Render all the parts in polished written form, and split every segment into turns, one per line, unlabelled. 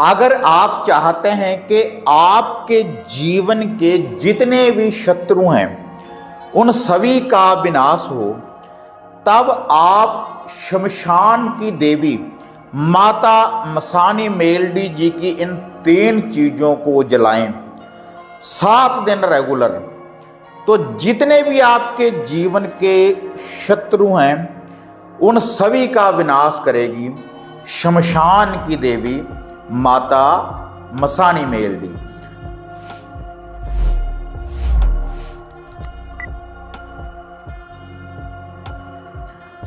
अगर आप चाहते हैं कि आपके जीवन के जितने भी शत्रु हैं उन सभी का विनाश हो, तब आप शमशान की देवी माता मसानी मेलडी जी की इन 3 चीज़ों को जलाएं 7 दिन रेगुलर। तो जितने भी आपके जीवन के शत्रु हैं उन सभी का विनाश करेगी शमशान की देवी माता मसानी मेलडी।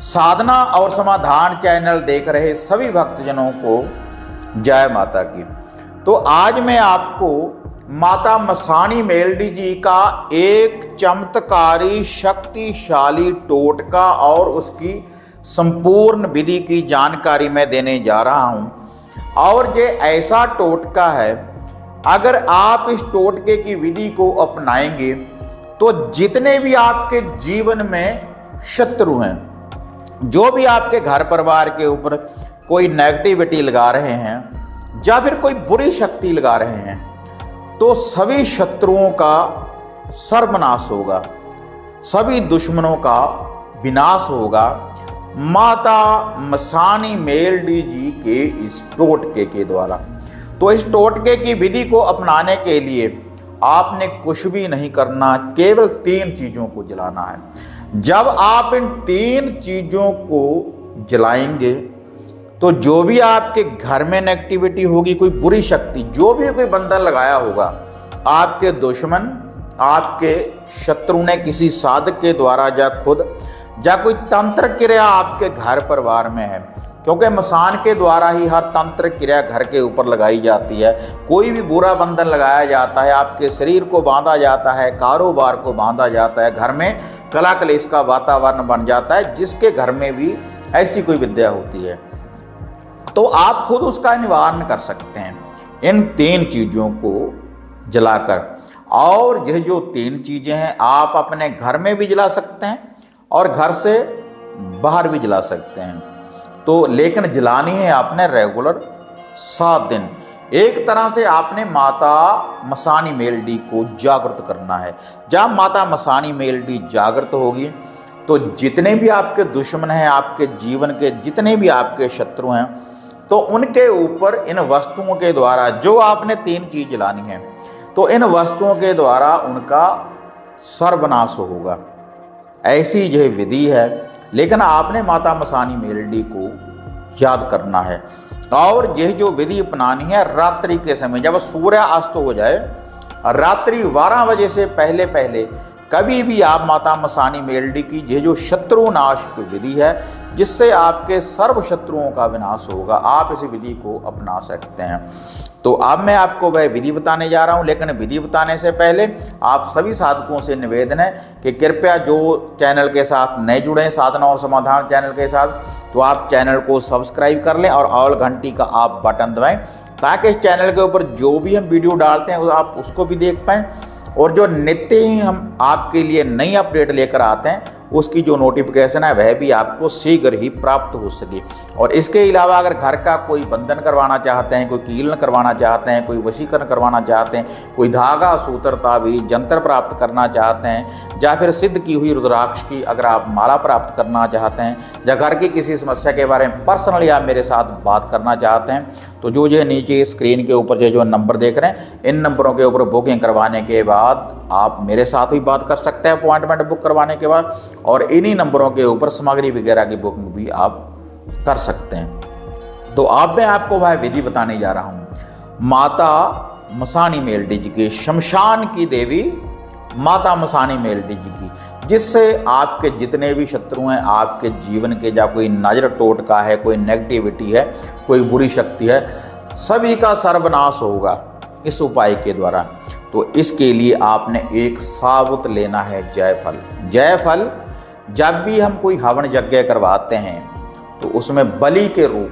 साधना और समाधान चैनल देख रहे सभी भक्तजनों को जय माता की। तो आज मैं आपको माता मसानी मेलडी जी का एक चमत्कारी शक्तिशाली टोटका और उसकी संपूर्ण विधि की जानकारी मैं देने जा रहा हूं। और ये ऐसा टोटका है, अगर आप इस टोटके की विधि को अपनाएंगे तो जितने भी आपके जीवन में शत्रु हैं, जो भी आपके घर परिवार के ऊपर कोई नेगेटिविटी लगा रहे हैं या फिर कोई बुरी शक्ति लगा रहे हैं, तो सभी शत्रुओं का सर्वनाश होगा, सभी दुश्मनों का विनाश होगा माता मसानी मेलडी जी के इस टोटके के द्वारा। तो इस टोटके की विधि को अपनाने के लिए आपने कुछ भी नहीं करना, केवल 3 चीज़ों को जलाना है। जब आप इन 3 चीज़ों को जलाएंगे तो जो भी आपके घर में नेगेटिविटी होगी, कोई बुरी शक्ति, जो भी कोई बंधन लगाया होगा, आपके दुश्मन, आपके शत्रु ने किसी साधक के द्वारा या खुद या कोई तंत्र क्रिया आपके घर परिवार में है, क्योंकि मसान के द्वारा ही हर तंत्र क्रिया घर के ऊपर लगाई जाती है। कोई भी बुरा बंधन लगाया जाता है, आपके शरीर को बांधा जाता है, कारोबार को बांधा जाता है, घर में कला कलेश का वातावरण बन जाता है, जिसके घर में भी ऐसी कोई विद्या होती है, तो आप खुद उसका निवारण कर सकते हैं इन 3 चीज़ों को जलाकर। और यह जो 3 चीज़ें हैं आप अपने घर में भी जला सकते हैं और घर से बाहर भी जला सकते हैं। तो लेकिन जलानी है आपने रेगुलर 7 दिन। एक तरह से आपने माता मसानी मेलडी को जागृत करना है। जब माता मसानी मेलडी जागृत होगी तो जितने भी आपके दुश्मन हैं, आपके जीवन के जितने भी आपके शत्रु हैं, तो उनके ऊपर इन वस्तुओं के द्वारा, जो आपने 3 चीज़ जलानी है, तो इन वस्तुओं के द्वारा उनका सर्वनाश होगा। ऐसी यह विधि है, लेकिन आपने माता मसानी मेलडी को याद करना है। और यह जो विधि अपनानी है रात्रि के समय, जब सूर्य अस्त हो जाए, रात्रि 12 बजे से पहले पहले कभी भी आप माता मसानी मेलडी की यह जो शत्रुनाश की विधि है, जिससे आपके सर्व शत्रुओं का विनाश होगा, आप इस विधि को अपना सकते हैं। तो अब मैं आपको वह विधि बताने जा रहा हूं, लेकिन विधि बताने से पहले आप सभी साधकों से निवेदन है कि कृपया जो चैनल के साथ नए जुड़े हैं, साधना और समाधान चैनल के साथ, तो आप चैनल को सब्सक्राइब कर लें और ऑल घंटी का आप बटन दबाएं, ताकि इस चैनल के ऊपर जो भी हम वीडियो डालते हैं आप उसको भी देख पाएँ, और जो नित्य ही हम आपके लिए नई अपडेट लेकर आते हैं उसकी जो नोटिफिकेशन है वह भी आपको शीघ्र ही प्राप्त हो सके। और इसके अलावा अगर घर का कोई बंधन करवाना चाहते हैं, कोई कीलन करवाना चाहते हैं, कोई वशीकरण करवाना चाहते हैं, कोई धागा सूत्र ताबीज जंतर प्राप्त करना चाहते हैं, या फिर सिद्ध की हुई रुद्राक्ष की अगर आप माला प्राप्त करना चाहते हैं, या घर की किसी समस्या के बारे में पर्सनली आप मेरे साथ बात करना चाहते हैं, तो जो नीचे स्क्रीन के ऊपर जो नंबर देख रहे हैं, इन नंबरों के ऊपर बुकिंग करवाने के बाद आप मेरे साथ भी बात कर सकते हैं अपॉइंटमेंट बुक करवाने के बाद, और इन्हीं नंबरों के ऊपर सामग्री वगैरह की बुकिंग भी आप कर सकते हैं। तो अब मैं आपको वह विधि बताने जा रहा हूं माता मसानी मेलडी जी की, शमशान की देवी माता मसानी मेलडी जी की, जिससे आपके जितने भी शत्रु हैं, आपके जीवन के, या कोई नजर टोटका है, कोई नेगेटिविटी है, कोई बुरी शक्ति है, सभी का सर्वनाश होगा इस उपाय के द्वारा। तो इसके लिए आपने एक साबुत लेना है जायफल। जायफल जब भी हम कोई हवन यज्ञ करवाते हैं तो उसमें बलि के रूप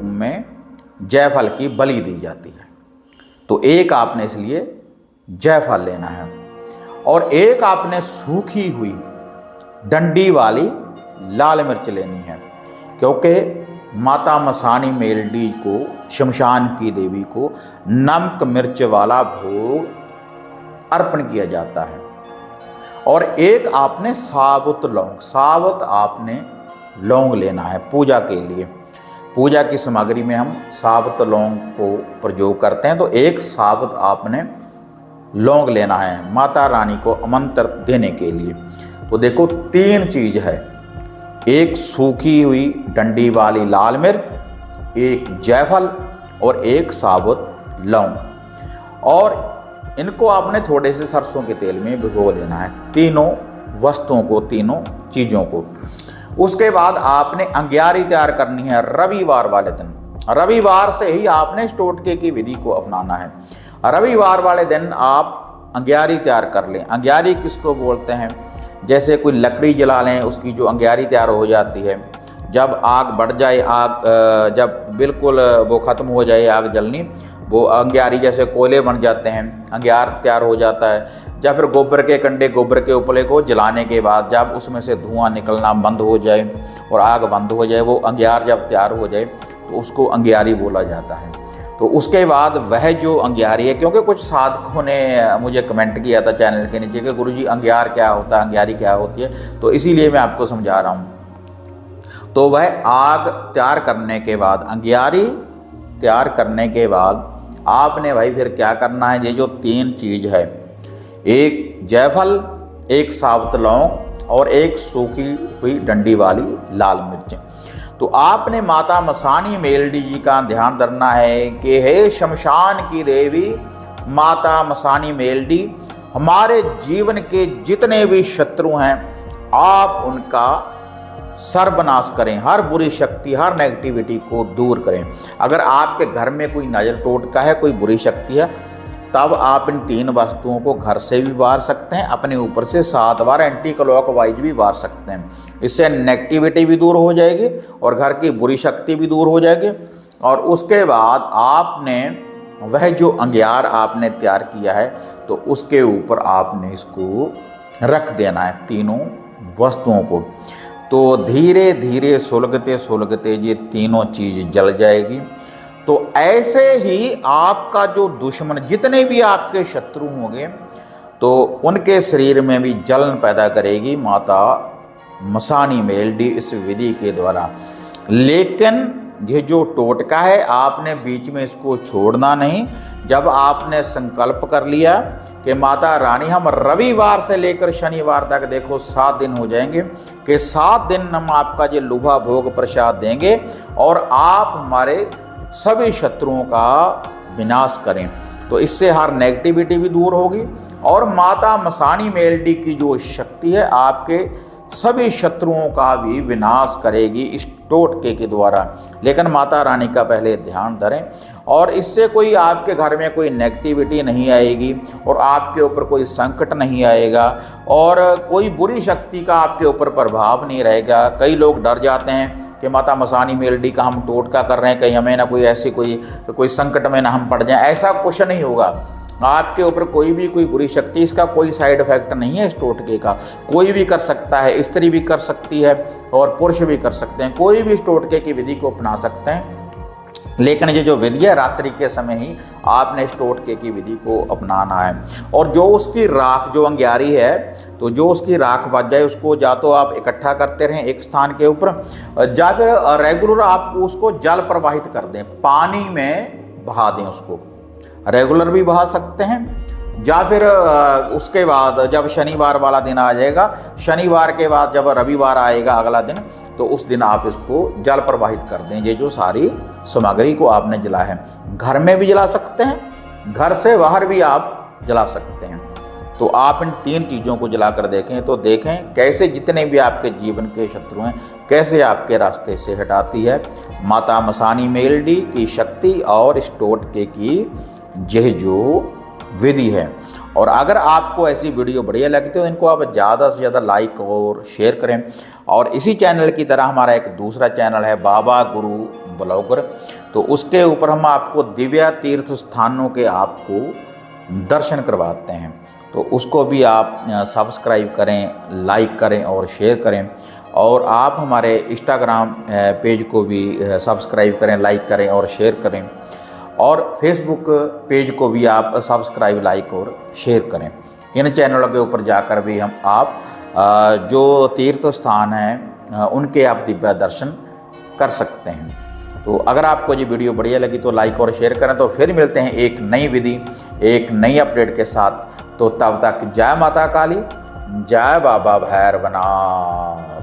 में जायफल की बलि दी जाती है। तो एक आपने इसलिए जायफल लेना है, और एक आपने सूखी हुई डंडी वाली लाल मिर्च लेनी है, क्योंकि माता मसानी मेलडी को, शमशान की देवी को नमक मिर्च वाला भोग अर्पण किया जाता है। और एक आपने साबुत आपने लौंग लेना है पूजा के लिए। पूजा की सामग्री में हम साबुत लौंग को प्रयोग करते हैं, तो एक साबुत आपने लौंग लेना है माता रानी को आमंत्रण देने के लिए। तो देखो 3 चीज है, एक सूखी हुई डंडी वाली लाल मिर्च, एक जायफल और एक साबुत लौंग। और इनको आपने थोड़े से सरसों के तेल में भिगो लेना है, तीनों वस्तुओं को, तीनों चीज़ों को। उसके बाद आपने अंग्यारी तैयार करनी है रविवार वाले दिन। रविवार से ही आपने इस टोटके की विधि को अपनाना है। रविवार वाले दिन आप अंग्यारी तैयार कर लें। अंग्यारी किसको बोलते हैं? जैसे कोई लकड़ी जला लें, उसकी जो अंग्यारी तैयार हो जाती है, जब आग बढ़ जाए, जब बिल्कुल वो ख़त्म हो जाए आग जलनी, वो अंग्यारी जैसे कोयले बन जाते हैं, अंग्यार तैयार हो जाता है। या फिर गोबर के कंडे, गोबर के उपले को जलाने के बाद जब उसमें से धुआं निकलना बंद हो जाए और आग बंद हो जाए, वो अंग्यार जब तैयार हो जाए तो उसको अंग्यारी बोला जाता है। तो उसके बाद वह जो अंग्यारी है, क्योंकि कुछ साधकों ने मुझे कमेंट किया था चैनल के नीचे कि गुरुजी अंग्यार क्या होता है, अंग्यारी क्या होती है, तो इसीलिए मैं आपको समझा रहा हूँ। तो वह आग तैयार करने के बाद, अंग्यारी तैयार करने के बाद आपने भाई फिर क्या करना है, ये जो 3 चीज़ है, एक जायफल, एक साबुत लौंग और एक सूखी हुई डंडी वाली लाल मिर्च। तो आपने माता मसानी मेलडी जी का ध्यान धरना है कि हे शमशान की देवी माता मसानी मेलडी, हमारे जीवन के जितने भी शत्रु हैं आप उनका सर्वनाश करें, हर बुरी शक्ति, हर नेगेटिविटी को दूर करें। अगर आपके घर में कोई नजर टोटका है, कोई बुरी शक्ति है, तब आप इन 3 वस्तुओं को घर से भी वार सकते हैं, अपने ऊपर से 7 बार एंटी क्लॉकवाइज भी वार सकते हैं। इससे नेगेटिविटी भी दूर हो जाएगी और घर की बुरी शक्ति भी दूर हो जाएगी। और उसके बाद आपने वह जो अंग्यार आपने तैयार किया है, तो उसके ऊपर आपने इसको रख देना है, तीनों वस्तुओं को। तो धीरे धीरे सुलगते सुलगते ये तीनों चीज़ जल जाएगी। तो ऐसे ही आपका जो दुश्मन, जितने भी आपके शत्रु होंगे, तो उनके शरीर में भी जलन पैदा करेगी माता मसानी मेलडी इस विधि के द्वारा। लेकिन ये जो टोटका है, आपने बीच में इसको छोड़ना नहीं। जब आपने संकल्प कर लिया कि माता रानी हम रविवार से लेकर शनिवार तक, देखो 7 दिन हो जाएंगे, कि 7 दिन हम आपका ये लुभा भोग प्रसाद देंगे और आप हमारे सभी शत्रुओं का विनाश करें, तो इससे हर नेगेटिविटी भी दूर होगी और माता मसानी मेलडी की जो शक्ति है आपके सभी शत्रुओं का भी विनाश करेगी इस टोटके के द्वारा। लेकिन माता रानी का पहले ध्यान धरें, और इससे कोई आपके घर में कोई नेगेटिविटी नहीं आएगी और आपके ऊपर कोई संकट नहीं आएगा और कोई बुरी शक्ति का आपके ऊपर प्रभाव नहीं रहेगा। कई लोग डर जाते हैं कि माता मसानी मेलडी का हम टोटका कर रहे हैं, कहीं हमें ना कोई ऐसी कोई संकट में ना हम पड़ जाएं। ऐसा कुछ नहीं होगा, आपके ऊपर कोई बुरी शक्ति, इसका कोई साइड इफेक्ट नहीं है। इस टोटके का कोई भी कर सकता है, स्त्री भी कर सकती है और पुरुष भी कर सकते हैं, कोई भी इस टोटके की विधि को अपना सकते हैं। लेकिन ये जो विधि है, रात्रि के समय ही आपने इस टोटके की विधि को अपनाना है। और जो उसकी राख, जो अंग्यारी है, तो जो उसकी राख बच जाए उसको या तो आप इकट्ठा करते रहें एक स्थान के ऊपर, या फिर रेगुलर आप उसको जल प्रवाहित कर दें, पानी में बहा दें उसको, रेगुलर भी बहा सकते हैं। या फिर उसके बाद जब शनिवार वाला दिन आ जाएगा, शनिवार के बाद जब रविवार आएगा अगला दिन, तो उस दिन आप इसको जल प्रवाहित कर दें। ये जो सारी सामग्री को आपने जला है, घर में भी जला सकते हैं, घर से बाहर भी आप जला सकते हैं। तो आप इन 3 चीज़ों को जला कर देखें, तो देखें कैसे जितने भी आपके जीवन के शत्रु हैं कैसे आपके रास्ते से हटाती है माता मसानी मेलडी की शक्ति और इस टोटके की यह जो विधि है। और अगर आपको ऐसी वीडियो बढ़िया लगती है तो इनको आप ज़्यादा से ज़्यादा लाइक और शेयर करें। और इसी चैनल की तरह हमारा एक दूसरा चैनल है बाबा गुरु ब्लॉगर, तो उसके ऊपर हम आपको दिव्य तीर्थ स्थानों के आपको दर्शन करवाते हैं, तो उसको भी आप सब्सक्राइब करें, लाइक करें और शेयर करें। और आप हमारे इंस्टाग्राम पेज को भी सब्सक्राइब करें, लाइक करें और शेयर करें, और फेसबुक पेज को भी आप सब्सक्राइब, लाइक और शेयर करें। इन चैनलों के ऊपर जाकर भी आप जो तीर्थ स्थान हैं उनके आप दिव्य दर्शन कर सकते हैं। तो अगर आपको ये वीडियो बढ़िया लगी तो लाइक और शेयर करें। तो फिर मिलते हैं एक नई विधि, एक नई अपडेट के साथ। तो तब तक जय माता काली, जय बाबा भैरवनाथ।